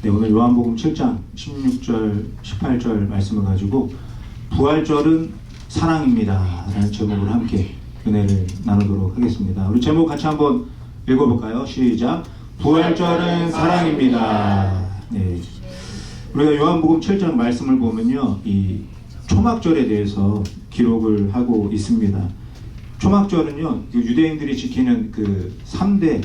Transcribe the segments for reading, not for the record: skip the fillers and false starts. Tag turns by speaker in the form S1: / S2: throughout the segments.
S1: 네, 오늘 요한복음 7장 16절, 18절 말씀을 가지고 부활절은 사랑입니다 라는 제목으로 함께 은혜를 나누도록 하겠습니다. 우리 제목 같이 한번 읽어볼까요? 시작! 부활절은 사랑입니다. 네. 우리가 요한복음 7장 말씀을 보면요, 이 초막절에 대해서 기록을 하고 있습니다. 초막절은요, 유대인들이 지키는 그 3대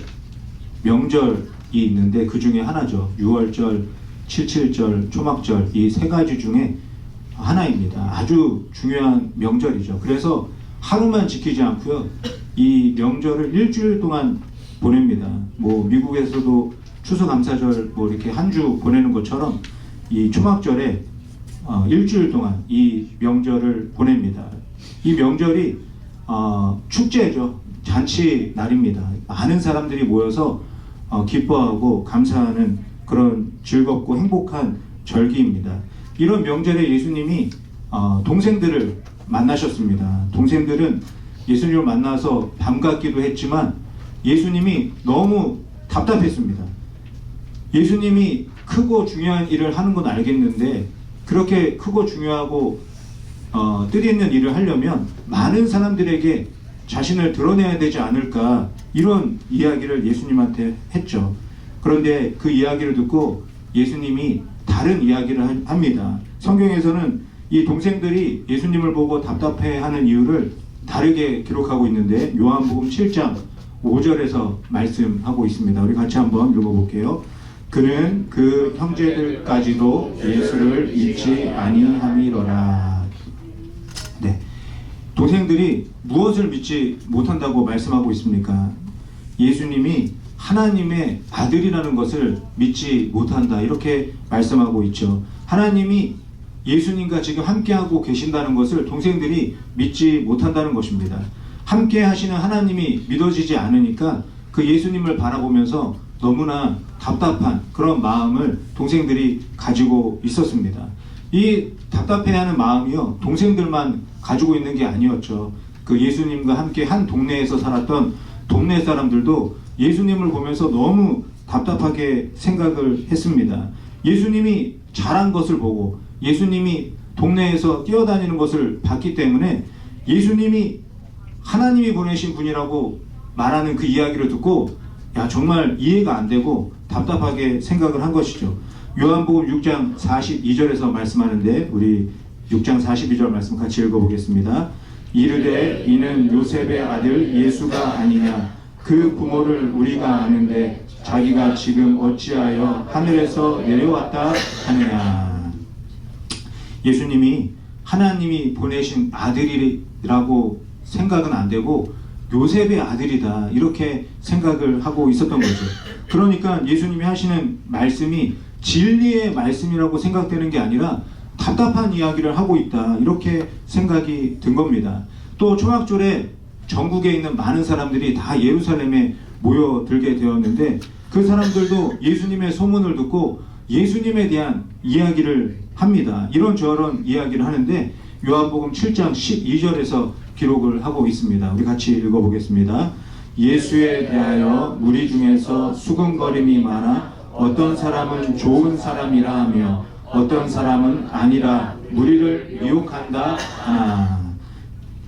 S1: 명절이 있는데 그 중에 하나죠. 6월절, 77절, 초막절, 이 세 가지 중에 하나입니다. 아주 중요한 명절이죠. 그래서 하루만 지키지 않고요, 이 명절을 일주일 동안 보냅니다. 뭐 미국에서도 추수감사절 뭐 이렇게 한 주 보내는 것처럼 이 초막절에 일주일 동안 이 명절을 보냅니다. 이 명절이 축제죠. 잔치 날입니다. 많은 사람들이 모여서 기뻐하고 감사하는 그런 즐겁고 행복한 절기입니다. 이런 명절에 예수님이 동생들을 만나셨습니다. 동생들은 예수님을 만나서 반갑기도 했지만 예수님이 너무 답답했습니다. 예수님이 크고 중요한 일을 하는 건 알겠는데 그렇게 크고 중요하고 뜻있는 일을 하려면 많은 사람들에게 자신을 드러내야 되지 않을까, 이런 이야기를 예수님한테 했죠. 그런데 그 이야기를 듣고 예수님이 다른 이야기를 합니다. 성경에서는 이 동생들이 예수님을 보고 답답해하는 이유를 다르게 기록하고 있는데 요한복음 7장 5절에서 말씀하고 있습니다. 우리 같이 한번 읽어볼게요. 그는 그 형제들까지도 예수를 잊지 아니함이로라. 네, 동생들이 무엇을 믿지 못한다고 말씀하고 있습니까? 예수님이 하나님의 아들이라는 것을 믿지 못한다, 이렇게 말씀하고 있죠. 하나님이 예수님과 지금 함께하고 계신다는 것을 동생들이 믿지 못한다는 것입니다. 함께 하시는 하나님이 믿어지지 않으니까 그 예수님을 바라보면서 너무나 답답한 그런 마음을 동생들이 가지고 있었습니다. 이 답답해하는 마음이요, 동생들만 가지고 있는 게 아니었죠. 그 예수님과 함께 한 동네에서 살았던 동네 사람들도 예수님을 보면서 너무 답답하게 생각을 했습니다. 예수님이 잘한 것을 보고 예수님이 동네에서 뛰어다니는 것을 봤기 때문에 예수님이 하나님이 보내신 분이라고 말하는 그 이야기를 듣고 야, 정말 이해가 안 되고 답답하게 생각을 한 것이죠. 요한복음 6장 42절에서 말씀하는데 우리 6장 42절 말씀 같이 읽어보겠습니다. 이르되 이는 요셉의 아들 예수가 아니냐, 그 부모를 우리가 아는데 자기가 지금 어찌하여 하늘에서 내려왔다 하느냐. 예수님이 하나님이 보내신 아들이라고 생각은 안 되고 요셉의 아들이다, 이렇게 생각을 하고 있었던 거죠. 그러니까 예수님이 하시는 말씀이 진리의 말씀이라고 생각되는 게 아니라 답답한 이야기를 하고 있다, 이렇게 생각이 든 겁니다. 또 초막절에 전국에 있는 많은 사람들이 다 예루살렘에 모여들게 되었는데 그 사람들도 예수님의 소문을 듣고 예수님에 대한 이야기를 합니다. 이런저런 이야기를 하는데 요한복음 7장 12절에서 기록을 하고 있습니다. 우리 같이 읽어보겠습니다. 예수에 대하여 무리 중에서 수군거림이 많아 어떤 사람은 좋은 사람이라 하며 어떤 사람은 아니라 무리를 미혹한다 하나.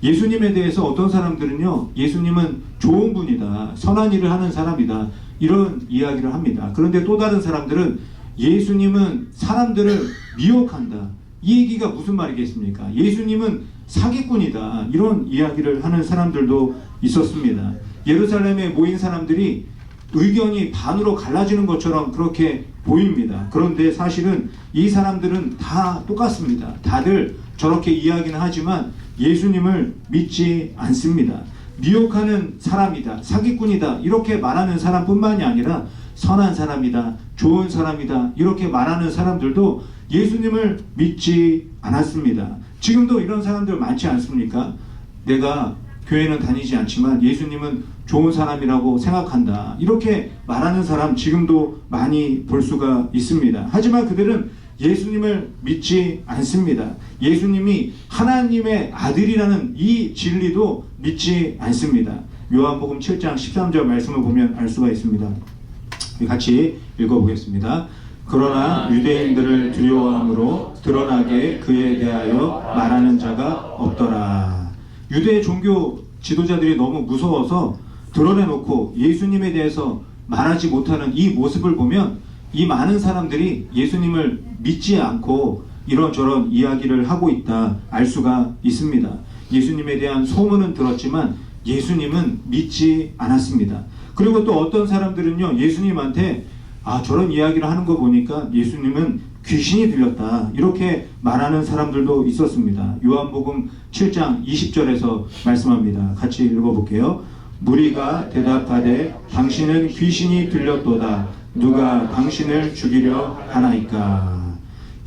S1: 예수님에 대해서 어떤 사람들은요, 예수님은 좋은 분이다, 선한 일을 하는 사람이다, 이런 이야기를 합니다. 그런데 또 다른 사람들은 예수님은 사람들을 미혹한다, 이 얘기가 무슨 말이겠습니까? 예수님은 사기꾼이다, 이런 이야기를 하는 사람들도 있었습니다. 예루살렘에 모인 사람들이 의견이 반으로 갈라지는 것처럼 그렇게 보입니다. 그런데 사실은 이 사람들은 다 똑같습니다. 다들 저렇게 이야기는 하지만 예수님을 믿지 않습니다. 미혹하는 사람이다, 사기꾼이다, 이렇게 말하는 사람뿐만이 아니라 선한 사람이다, 좋은 사람이다, 이렇게 말하는 사람들도 예수님을 믿지 않았습니다. 지금도 이런 사람들 많지 않습니까? 내가 교회는 다니지 않지만 예수님은 좋은 사람이라고 생각한다, 이렇게 말하는 사람 지금도 많이 볼 수가 있습니다. 하지만 그들은 예수님을 믿지 않습니다. 예수님이 하나님의 아들이라는 이 진리도 믿지 않습니다. 요한복음 7장 13절 말씀을 보면 알 수가 있습니다. 같이 읽어보겠습니다. 그러나 유대인들을 두려워함으로 드러나게 그에 대하여 말하는 자가 없더라. 유대 종교 지도자들이 너무 무서워서 드러내놓고 예수님에 대해서 말하지 못하는 이 모습을 보면 이 많은 사람들이 예수님을 믿지 않고 이런저런 이야기를 하고 있다 알 수가 있습니다. 예수님에 대한 소문은 들었지만 예수님은 믿지 않았습니다. 그리고 또 어떤 사람들은요, 예수님한테 저런 이야기를 하는 거 보니까 예수님은 귀신이 들렸다 이렇게 말하는 사람들도 있었습니다. 요한복음 7장 20절에서 말씀합니다. 같이 읽어볼게요. 무리가 대답하되 당신은 귀신이 들렸도다. 누가 당신을 죽이려 하나이까.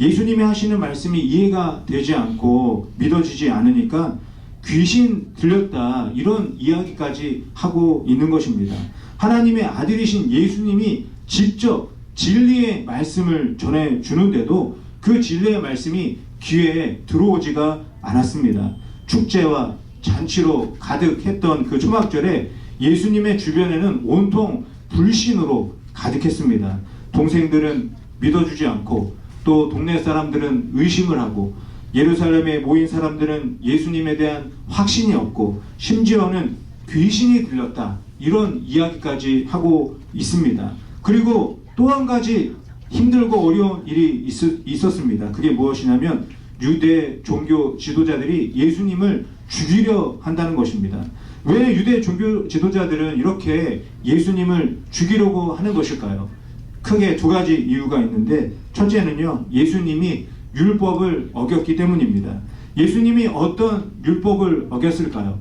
S1: 예수님이 하시는 말씀이 이해가 되지 않고 믿어지지 않으니까 귀신 들렸다 이런 이야기까지 하고 있는 것입니다. 하나님의 아들이신 예수님이 직접 진리의 말씀을 전해주는데도 그 진리의 말씀이 귀에 들어오지가 않았습니다. 축제와 잔치로 가득했던 그 초막절에 예수님의 주변에는 온통 불신으로 가득했습니다. 동생들은 믿어주지 않고 또 동네 사람들은 의심을 하고 예루살렘에 모인 사람들은 예수님에 대한 확신이 없고 심지어는 귀신이 들렸다 이런 이야기까지 하고 있습니다. 그리고 또 한 가지 힘들고 어려운 일이 있었습니다. 그게 무엇이냐면 유대 종교 지도자들이 예수님을 죽이려 한다는 것입니다. 왜 유대 종교 지도자들은 이렇게 예수님을 죽이려고 하는 것일까요? 크게 두 가지 이유가 있는데 첫째는요, 예수님이 율법을 어겼기 때문입니다. 예수님이 어떤 율법을 어겼을까요?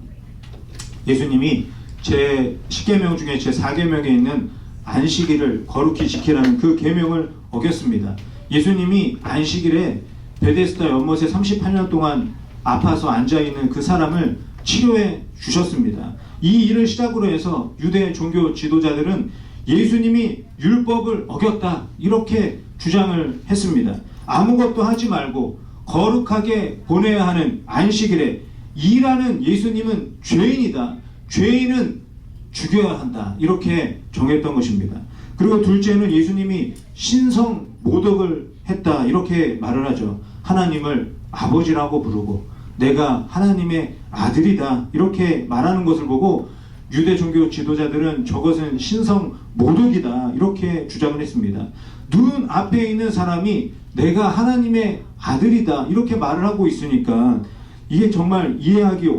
S1: 예수님이 제 10계명 중에 제 4계명에 있는 안식일을 거룩히 지키라는 그 계명을 어겼습니다. 예수님이 안식일에 베데스다 연못에 38년 동안 아파서 앉아있는 그 사람을 치료해 주셨습니다. 이 일을 시작으로 해서 유대 종교 지도자들은 예수님이 율법을 어겼다 이렇게 주장을 했습니다. 아무것도 하지 말고 거룩하게 보내야 하는 안식일에 일하는 예수님은 죄인이다. 죄인은 죽여야 한다. 이렇게 정했던 것입니다. 그리고 둘째는 예수님이 신성 모독을 했다. 이렇게 말을 하죠. 하나님을 아버지라고 부르고 내가 하나님의 아들이다. 이렇게 말하는 것을 보고 유대 종교 지도자들은 저것은 신성 모독이다. 이렇게 주장을 했습니다. 눈 앞에 있는 사람이 내가 하나님의 아들이다. 이렇게 말을 하고 있으니까 이게 정말 이해하기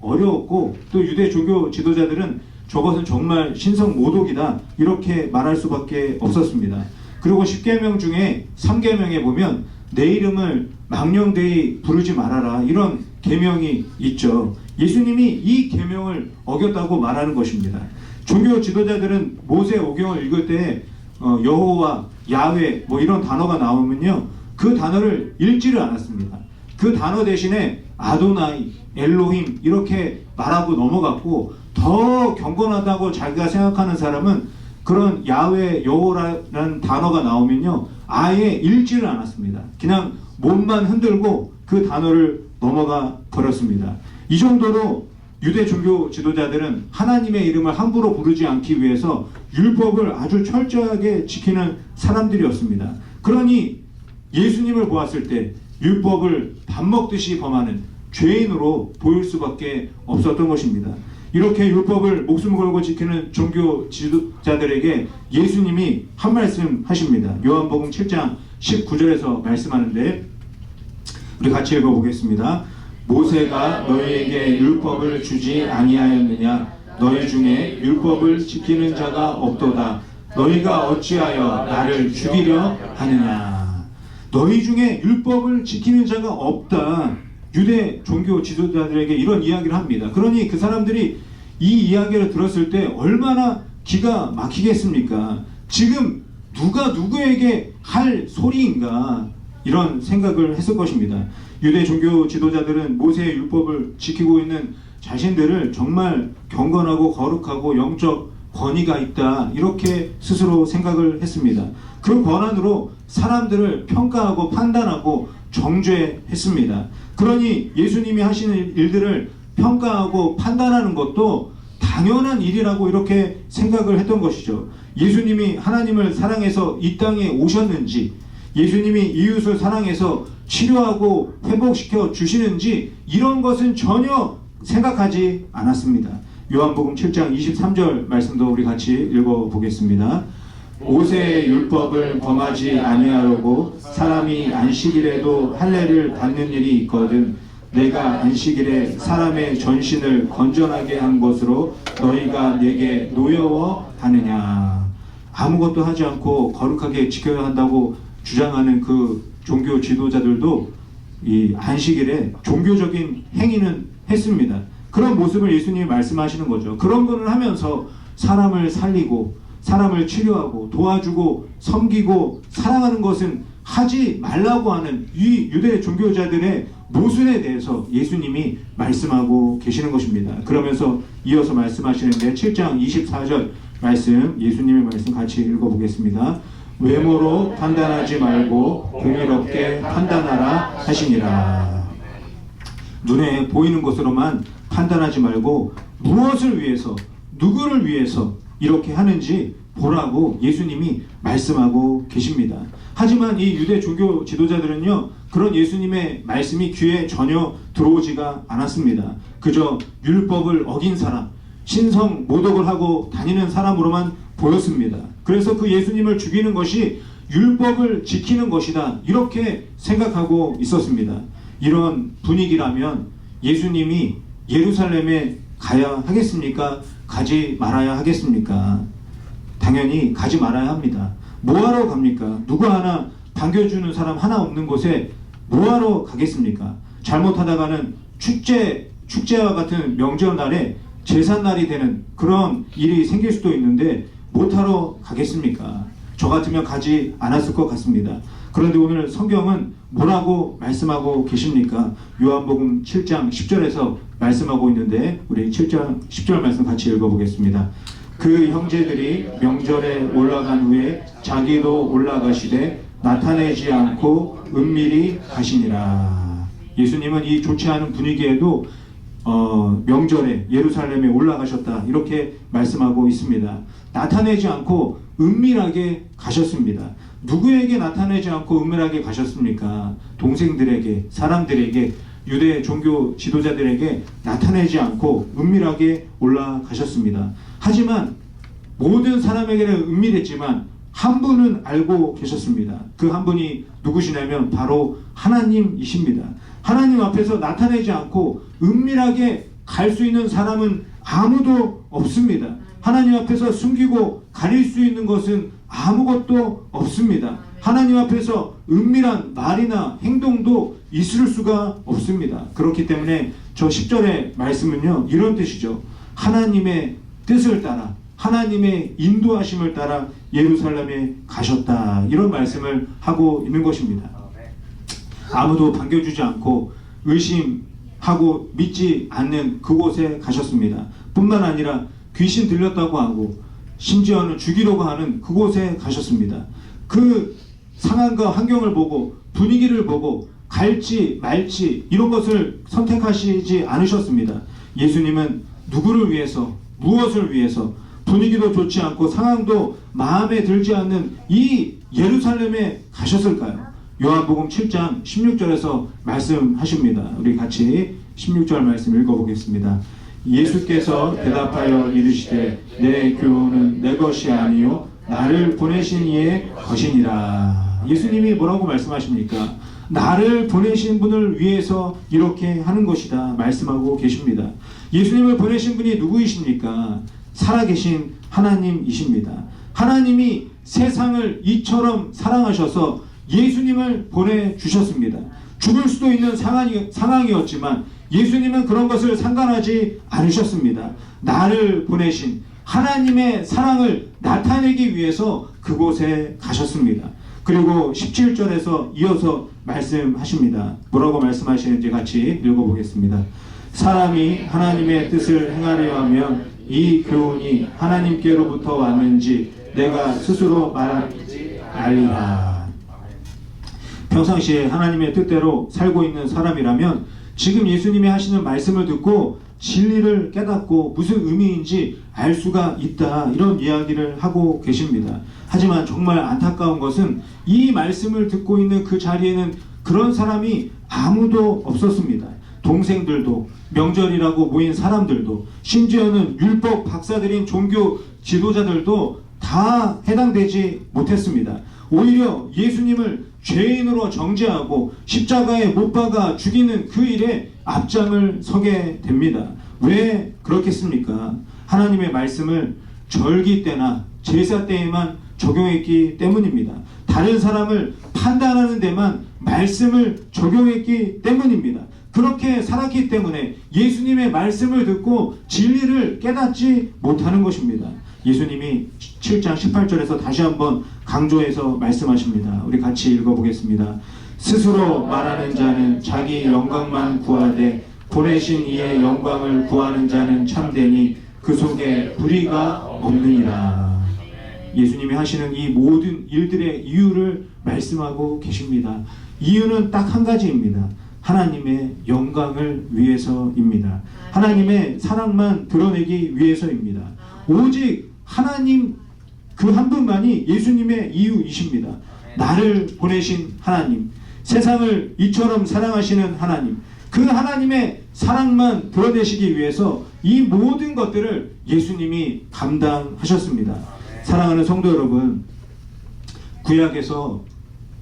S1: 어려웠고 또 유대 종교 지도자들은 저것은 정말 신성 모독이다 이렇게 말할 수밖에 없었습니다. 그리고 10계명 중에 3계명에 보면 내 이름을 망령되이 부르지 말아라 이런 계명이 있죠. 예수님이 이 계명을 어겼다고 말하는 것입니다. 종교 지도자들은 모세오경을 읽을 때 여호와, 야훼 뭐 이런 단어가 나오면요 그 단어를 읽지를 않았습니다. 그 단어 대신에 아도나이, 엘로힘 이렇게 말하고 넘어갔고 더 경건하다고 자기가 생각하는 사람은 그런 야훼, 여호라는 단어가 나오면요 아예 읽지를 않았습니다. 그냥 몸만 흔들고 그 단어를 넘어가 버렸습니다. 이 정도로 유대 종교 지도자들은 하나님의 이름을 함부로 부르지 않기 위해서 율법을 아주 철저하게 지키는 사람들이었습니다. 그러니 예수님을 보았을 때 율법을 밥 먹듯이 범하는 죄인으로 보일 수밖에 없었던 것입니다. 이렇게 율법을 목숨 걸고 지키는 종교 지도자들에게 예수님이 한 말씀 하십니다. 요한복음 7장 19절에서 말씀하는데 우리 같이 읽어보겠습니다. 모세가 너희에게 율법을 주지 아니하였느냐? 너희 중에 율법을 지키는 자가 없도다. 너희가 어찌하여 나를 죽이려 하느냐? 너희 중에 율법을 지키는 자가 없다. 유대 종교 지도자들에게 이런 이야기를 합니다. 그러니 그 사람들이 이 이야기를 들었을 때 얼마나 기가 막히겠습니까? 지금 누가 누구에게 할 소리인가 이런 생각을 했을 것입니다. 유대 종교 지도자들은 모세의 율법을 지키고 있는 자신들을 정말 경건하고 거룩하고 영적 권위가 있다 이렇게 스스로 생각을 했습니다. 그 권한으로 사람들을 평가하고 판단하고 정죄했습니다. 그러니 예수님이 하시는 일들을 평가하고 판단하는 것도 당연한 일이라고 이렇게 생각을 했던 것이죠. 예수님이 하나님을 사랑해서 이 땅에 오셨는지, 예수님이 이웃을 사랑해서 치료하고 회복시켜 주시는지 이런 것은 전혀 생각하지 않았습니다. 요한복음 7장 23절 말씀도 우리 같이 읽어보겠습니다. 모세의 율법을 범하지 아니하려고 사람이 안식일에도 할례를 받는 일이 있거든 내가 안식일에 사람의 전신을 건전하게 한 것으로 너희가 내게 노여워하느냐. 아무것도 하지 않고 거룩하게 지켜야 한다고 주장하는 그 종교 지도자들도 이 안식일에 종교적인 행위는 했습니다. 그런 모습을 예수님이 말씀하시는 거죠. 그런 거를 하면서 사람을 살리고 사람을 치료하고 도와주고 섬기고 사랑하는 것은 하지 말라고 하는 이 유대 종교자들의 모순에 대해서 예수님이 말씀하고 계시는 것입니다. 그러면서 이어서 말씀하시는데 7장 24절 말씀, 예수님의 말씀 같이 읽어보겠습니다. 외모로 판단하지 말고 공의롭게 판단하라 하시니라. 눈에 보이는 것으로만 판단하지 말고 무엇을 위해서, 누구를 위해서 이렇게 하는지 보라고 예수님이 말씀하고 계십니다. 하지만 이 유대 종교 지도자들은요, 그런 예수님의 말씀이 귀에 전혀 들어오지가 않았습니다. 그저 율법을 어긴 사람, 신성 모독을 하고 다니는 사람으로만 보였습니다. 그래서 그 예수님을 죽이는 것이 율법을 지키는 것이다, 이렇게 생각하고 있었습니다. 이런 분위기라면 예수님이 예루살렘에 가야 하겠습니까? 가지 말아야 하겠습니까? 당연히 가지 말아야 합니다. 뭐하러 갑니까? 누구 하나 반겨주는 사람 하나 없는 곳에 뭐하러 가겠습니까? 잘못하다가는 축제와 같은 명절날에 제삿날이 되는 그런 일이 생길 수도 있는데 못하러 가겠습니까? 저 같으면 가지 않았을 것 같습니다. 그런데 오늘 성경은 뭐라고 말씀하고 계십니까? 요한복음 7장 10절에서 말씀하고 있는데 우리 7장 10절 말씀 같이 읽어보겠습니다. 그 형제들이 명절에 올라간 후에 자기도 올라가시되 나타내지 않고 은밀히 가시니라. 예수님은 이 좋지 않은 분위기에도 명절에 예루살렘에 올라가셨다, 이렇게 말씀하고 있습니다. 나타내지 않고 은밀하게 가셨습니다. 누구에게 나타내지 않고 은밀하게 가셨습니까? 동생들에게, 사람들에게, 유대 종교 지도자들에게 나타내지 않고 은밀하게 올라가셨습니다. 하지만 모든 사람에게는 은밀했지만 한 분은 알고 계셨습니다. 그 한 분이 누구시냐면 바로 하나님이십니다. 하나님 앞에서 나타내지 않고 은밀하게 갈 수 있는 사람은 아무도 없습니다. 하나님 앞에서 숨기고 가릴 수 있는 것은 아무것도 없습니다. 하나님 앞에서 은밀한 말이나 행동도 있을 수가 없습니다. 그렇기 때문에 저 10절의 말씀은요, 이런 뜻이죠. 하나님의 뜻을 따라, 하나님의 인도하심을 따라 예루살렘에 가셨다, 이런 말씀을 하고 있는 것입니다. 아무도 반겨주지 않고 의심하고 믿지 않는 그곳에 가셨습니다. 뿐만 아니라 귀신 들렸다고 하고 심지어는 죽이려고 하는 그곳에 가셨습니다. 그 상황과 환경을 보고 분위기를 보고 갈지 말지 이런 것을 선택하시지 않으셨습니다. 예수님은 누구를 위해서, 무엇을 위해서, 분위기도 좋지 않고 상황도 마음에 들지 않는 이 예루살렘에 가셨을까요? 요한복음 7장 16절에서 말씀하십니다. 우리 같이 16절 말씀 읽어보겠습니다. 예수께서 대답하여 이르시되 내 교훈은 내 것이 아니요 나를 보내신 이의 것이니라. 예수님이 뭐라고 말씀하십니까? 나를 보내신 분을 위해서 이렇게 하는 것이다 말씀하고 계십니다. 예수님을 보내신 분이 누구이십니까? 살아계신 하나님이십니다. 하나님이 세상을 이처럼 사랑하셔서 예수님을 보내주셨습니다. 죽을 수도 있는 상황이었지만 예수님은 그런 것을 상관하지 않으셨습니다. 나를 보내신 하나님의 사랑을 나타내기 위해서 그곳에 가셨습니다. 그리고 17절에서 이어서 말씀하십니다. 뭐라고 말씀하시는지 같이 읽어보겠습니다. 사람이 하나님의 뜻을 행하려 하면 이 교훈이 하나님께로부터 왔는지 내가 스스로 말하지 알리라. 평상시에 하나님의 뜻대로 살고 있는 사람이라면 지금 예수님이 하시는 말씀을 듣고 진리를 깨닫고 무슨 의미인지 알 수가 있다, 이런 이야기를 하고 계십니다. 하지만 정말 안타까운 것은 이 말씀을 듣고 있는 그 자리에는 그런 사람이 아무도 없었습니다. 동생들도, 명절이라고 모인 사람들도, 심지어는 율법 박사들인 종교 지도자들도 다 해당되지 못했습니다. 오히려 예수님을 죄인으로 정죄하고 십자가에 못 박아 죽이는 그 일에 앞장을 서게 됩니다. 왜 그렇겠습니까? 하나님의 말씀을 절기 때나 제사 때에만 적용했기 때문입니다. 다른 사람을 판단하는 데만 말씀을 적용했기 때문입니다. 그렇게 살았기 때문에 예수님의 말씀을 듣고 진리를 깨닫지 못하는 것입니다. 예수님이 7장 18절에서 다시 한번 강조해서 말씀하십니다. 우리 같이 읽어보겠습니다. 스스로 말하는 자는 자기 영광만 구하되 보내신 이의 영광을 구하는 자는 참되니 그 속에 불의가 없느니라. 예수님이 하시는 이 모든 일들의 이유를 말씀하고 계십니다. 이유는 딱 한 가지입니다. 하나님의 영광을 위해서입니다. 하나님의 사랑만 드러내기 위해서입니다. 오직 하나님 그 한 분만이 예수님의 이유이십니다. 나를 보내신 하나님, 세상을 이처럼 사랑하시는 하나님, 그 하나님의 사랑만 드러내시기 위해서 이 모든 것들을 예수님이 감당하셨습니다. 사랑하는 성도 여러분, 구약에서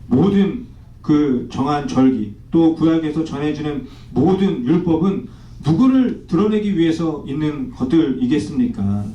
S1: 모든 그 정한 절기, 또 구약에서 전해지는 모든 율법은 누구를 드러내기 위해서 있는 것들이겠습니까?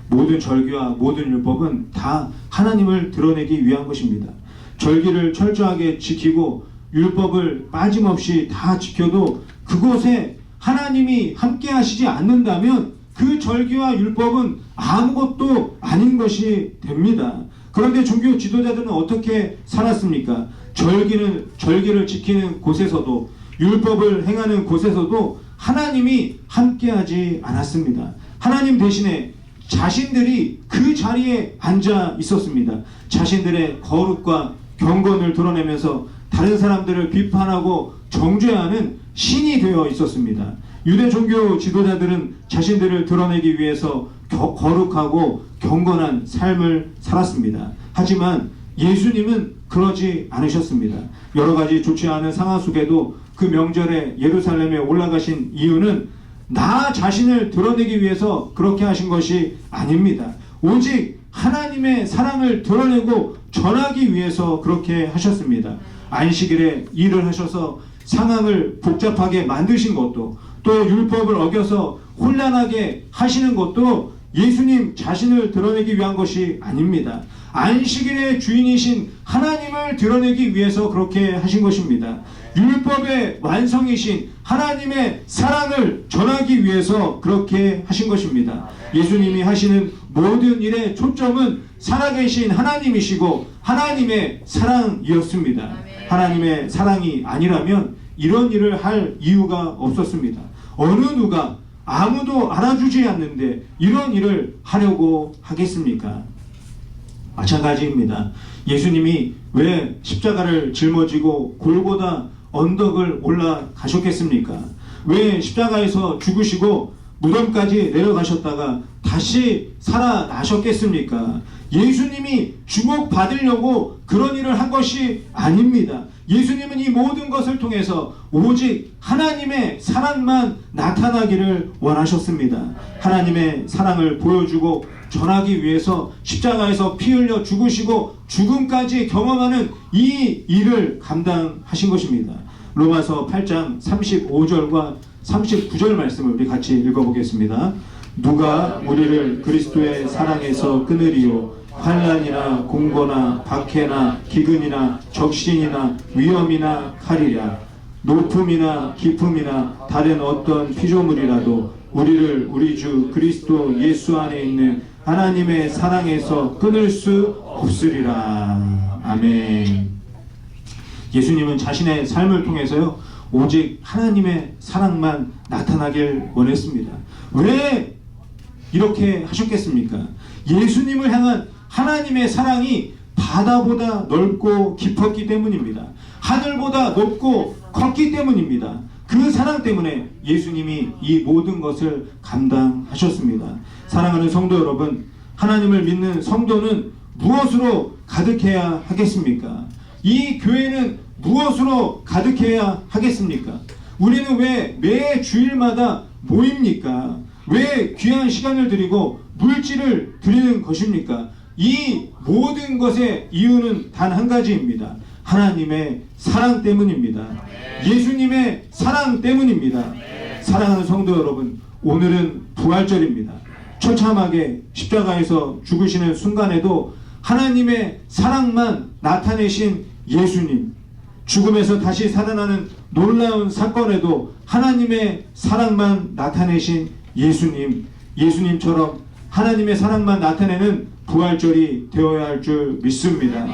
S1: 모든 절기와 모든 율법은 다 하나님을 드러내기 위한 것입니다. 절기를 철저하게 지키고 율법을 빠짐없이 다 지켜도 그곳에 하나님이 함께 하시지 않는다면 그 절기와 율법은 아무것도 아닌 것이 됩니다. 그런데 종교 지도자들은 어떻게 살았습니까? 절기를 지키는 곳에서도, 율법을 행하는 곳에서도 하나님이 함께하지 않았습니다. 하나님 대신에 자신들이 그 자리에 앉아 있었습니다. 자신들의 거룩과 경건을 드러내면서 다른 사람들을 비판하고 정죄하는 신이 되어 있었습니다. 유대 종교 지도자들은 자신들을 드러내기 위해서 거룩하고 경건한 삶을 살았습니다. 하지만 예수님은 그러지 않으셨습니다. 여러 가지 좋지 않은 상황 속에도 그 명절에 예루살렘에 올라가신 이유는 나 자신을 드러내기 위해서 그렇게 하신 것이 아닙니다. 오직 하나님의 사랑을 드러내고 전하기 위해서 그렇게 하셨습니다. 안식일에 일을 하셔서 상황을 복잡하게 만드신 것도, 또 율법을 어겨서 혼란하게 하시는 것도 예수님 자신을 드러내기 위한 것이 아닙니다. 안식일의 주인이신 하나님을 드러내기 위해서 그렇게 하신 것입니다. 율법의 완성이신 하나님의 사랑을 전하기 위해서 그렇게 하신 것입니다. 예수님이 하시는 모든 일의 초점은 살아계신 하나님이시고 하나님의 사랑이었습니다. 하나님의 사랑이 아니라면 이런 일을 할 이유가 없었습니다. 어느 누가 아무도 알아주지 않는데 이런 일을 하려고 하겠습니까? 마찬가지입니다. 예수님이 왜 십자가를 짊어지고 골고다 언덕을 올라가셨겠습니까? 왜 십자가에서 죽으시고 무덤까지 내려가셨다가 다시 살아나셨겠습니까? 예수님이 주목받으려고 그런 일을 한 것이 아닙니다. 예수님은 이 모든 것을 통해서 오직 하나님의 사랑만 나타나기를 원하셨습니다. 하나님의 사랑을 보여주고 전하기 위해서 십자가에서 피 흘려 죽으시고 죽음까지 경험하는 이 일을 감당하신 것입니다. 로마서 8장 35절과 39절 말씀을 우리 같이 읽어보겠습니다. 누가 우리를 그리스도의 사랑에서 끊으리요? 환난이나 공고나 박해나 기근이나 적신이나 위험이나 칼이랴. 높음이나 깊음이나 다른 어떤 피조물이라도 우리를 우리 주 그리스도 예수 안에 있는 하나님의 사랑에서 끊을 수 없으리라. 아멘. 예수님은 자신의 삶을 통해서요, 오직 하나님의 사랑만 나타나길 원했습니다. 왜 이렇게 하셨겠습니까? 예수님을 향한 하나님의 사랑이 바다보다 넓고 깊었기 때문입니다. 하늘보다 높고 컸기 때문입니다. 그 사랑 때문에 예수님이 이 모든 것을 감당하셨습니다. 사랑하는 성도 여러분, 하나님을 믿는 성도는 무엇으로 가득해야 하겠습니까? 이 교회는 무엇으로 가득해야 하겠습니까? 우리는 왜 매 주일마다 모입니까? 왜 귀한 시간을 드리고 물질을 드리는 것입니까? 이 모든 것의 이유는 단 한 가지입니다. 하나님의 사랑 때문입니다. 예수님의 사랑 때문입니다. 사랑하는 성도 여러분, 오늘은 부활절입니다. 처참하게 십자가에서 죽으시는 순간에도 하나님의 사랑만 나타내신 예수님, 죽음에서 다시 살아나는 놀라운 사건에도 하나님의 사랑만 나타내신 예수님, 예수님처럼 하나님의 사랑만 나타내는 부활절이 되어야 할 줄 믿습니다.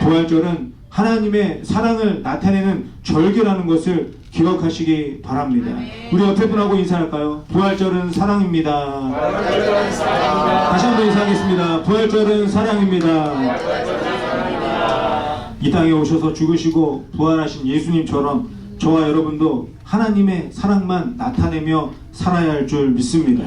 S1: 부활절은 하나님의 사랑을 나타내는 절기라는 것을 기억하시기 바랍니다. 우리 옆에 분하고 인사할까요? 부활절은 사랑입니다.
S2: 부활절은 사랑입니다.
S1: 다시 한번 인사하겠습니다. 부활절은 사랑입니다. 이 땅에 오셔서 죽으시고 부활하신 예수님처럼 저와 여러분도 하나님의 사랑만 나타내며 살아야 할 줄 믿습니다.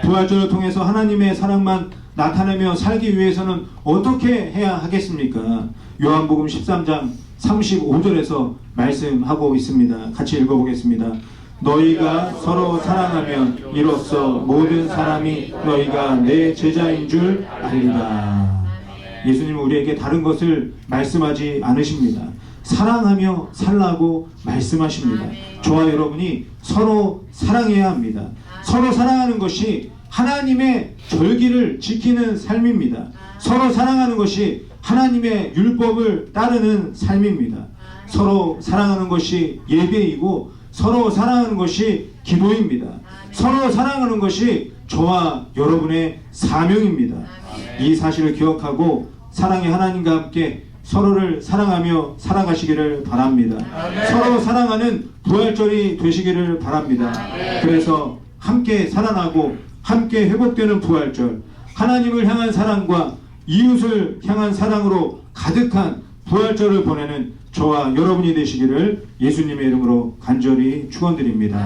S1: 부활절을 통해서 하나님의 사랑만 나타내며 살기 위해서는 어떻게 해야 하겠습니까? 요한복음 13장 35절에서 말씀하고 있습니다. 같이 읽어보겠습니다. 너희가 서로 사랑하면 이로써 모든 사람이 너희가 내 제자인 줄 알리라. 예수님은 우리에게 다른 것을 말씀하지 않으십니다. 사랑하며 살라고 말씀하십니다. 저와 여러분이 서로 사랑해야 합니다. 서로 사랑하는 것이 하나님의 절기를 지키는 삶입니다. 서로 사랑하는 것이 하나님의 율법을 따르는 삶입니다. 서로 사랑하는 것이 예배이고 서로 사랑하는 것이 기도입니다. 서로 사랑하는 것이 저와 여러분의 사명입니다. 이 사실을 기억하고 사랑의 하나님과 함께 서로를 사랑하며 살아가시기를 바랍니다. 서로 사랑하는 부활절이 되시기를 바랍니다. 그래서 함께 살아나고 함께 회복되는 부활절, 하나님을 향한 사랑과 이웃을 향한 사랑으로 가득한 부활절을 보내는 저와 여러분이 되시기를 예수님의 이름으로 간절히 축원드립니다.